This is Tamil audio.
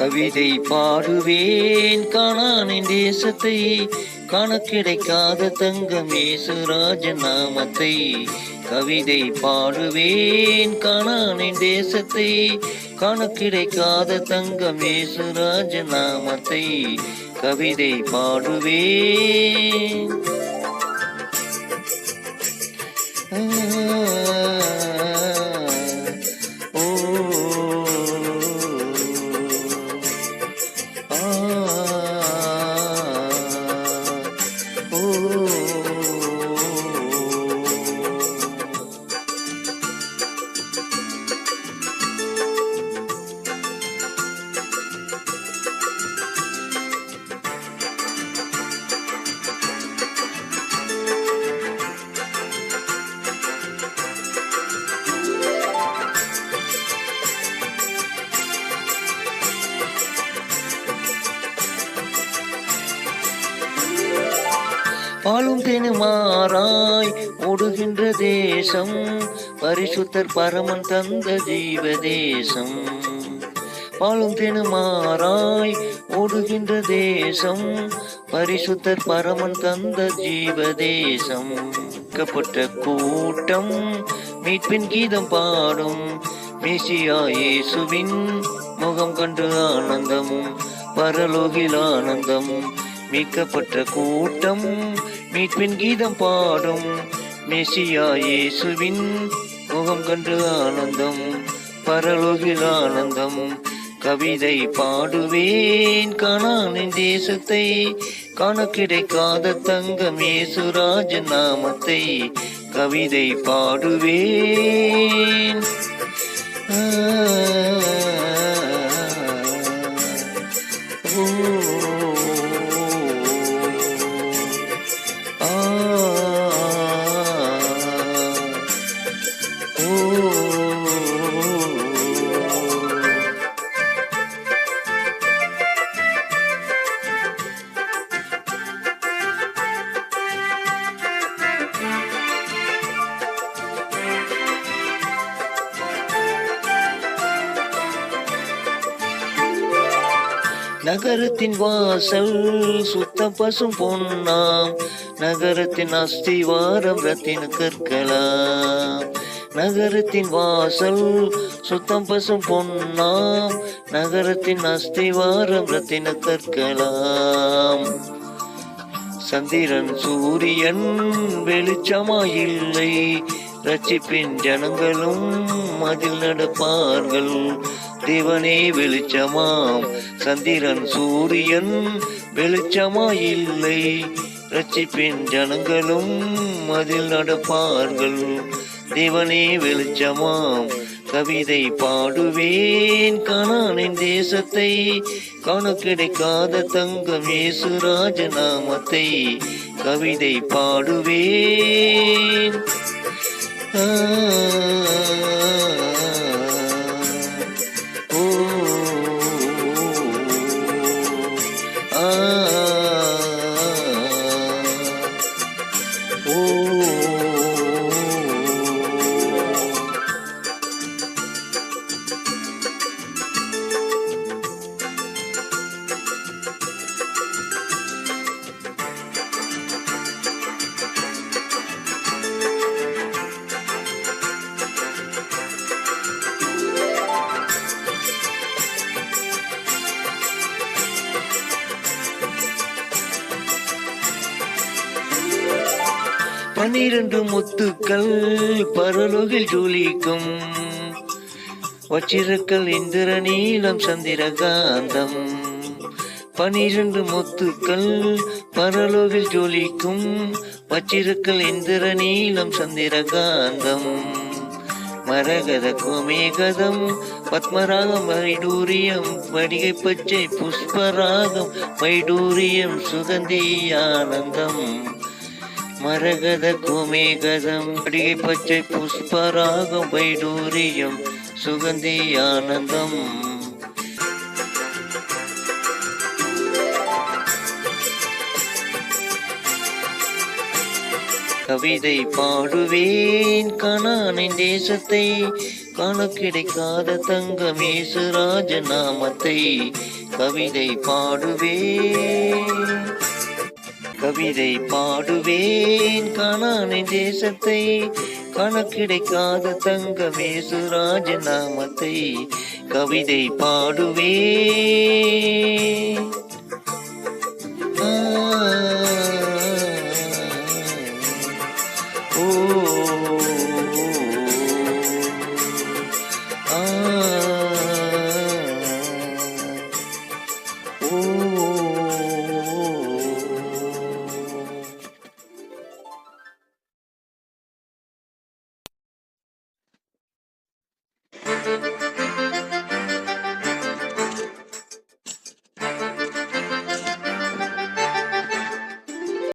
கவிதை பாடுவேன் கானானின் தேசத்தை, காண கிடைக்காத தங்கம் இயேசுராஜன் நாமத்தை. கவிதை பாடுவேன் கானானின் தேசத்தை, காண கிடைக்காத தங்கம் இயேசுராஜன் நாமத்தை. கவிதை பாடுவேன். பாலும் தேனுமாறாய் ஓடுகின்ற தேசம், பரிசுத்தர் பரமன் தந்த ஜீவ தேசம். பாலும் தேனுமாறாய் ஓடுகின்ற தேசம், பரிசுத்தர் பரமன் தந்த ஜீவ தேசம். க்கப்பட்ட கூட்டம் மீட்பின் கீதம் பாடும், மேசியா இயேசுவின் முகம் கண்டு ஆனந்தம், பரலோகில் ஆனந்தம். மீட்கப்பட்ட கூட்டம் மீட்பின் கீதம் பாடும், மேசியா இயேசுவின் முகம் கண்டு ஆனந்தம், பரலோகில் ஆனந்தம். கவிதை பாடுவேன் கானானின் தேசத்தை, காண கிடைக்காத தங்கம் இயேசுராஜன் நாமத்தை. கவிதை பாடுவேன். நகரத்தின் வாசல் சுத்த பசும் பொன்னாம், நகரத்தின் அஸ்திவாரம் ரத்தின கற்களாம். நகரத்தின் வாசல் சுத்தம் பசும் பொன்னாம், நகரத்தின் அஸ்திவாரம் ரத்தின கற்களாம். சந்திரன் சூரியன் வெளிச்சமாயில்லை, ரட்சிப்பின் ஜனங்களும் அதில் நடப்பார்கள். தேவனே வெளிச்சமாம், சந்திரன் சூரியன் வெளிச்சமாயில்லை, ரட்சிப்பின் ஜனங்களும் அதில் நடப்பார்கள். தேவனே வெளிச்சமாம். கவிதை பாடுவேன் கானானின் தேசத்தை, காண கிடைக்காத தங்கம் இயேசுராஜ நாமத்தை. கவிதை பாடுவேன். பன்னிரண்டு முத்துக்கள் பரலோகில் ஜொலிக்கும், வச்சிரக்கல் இந்திர நீலம் சந்திரகாந்தம். 12 முத்துக்கள் பரலோகில் ஜொலிக்கும், வச்சிரக்கல் இந்திர நீலம் சந்திரகாந்தம். மரகத கோமேகதம் பத்மராகம் வைடூரியம் வடிகை பச்சை புஷ்பராகம் வைடூரியம் சுகந்தி ஆனந்தம். மரகத கோமேகதம் வடிகை பச்சை புஷ்பராகம் வைடூரியம் சுகந்தி ஆனந்தம். கவிதை பாடுவேன் கனானின் தேசத்தை, காண கிடைக்காத தங்கம் இயேசு ராஜ நாமத்தை. கவிதை பாடுவேன், கவிதை பாடுவேன் கனானின் தேசத்தை, காண கிடைக்காத தங்கம் இயேசு ராஜ நாமத்தை. கவிதை பாடுவேன். ஓ ஆ ஓ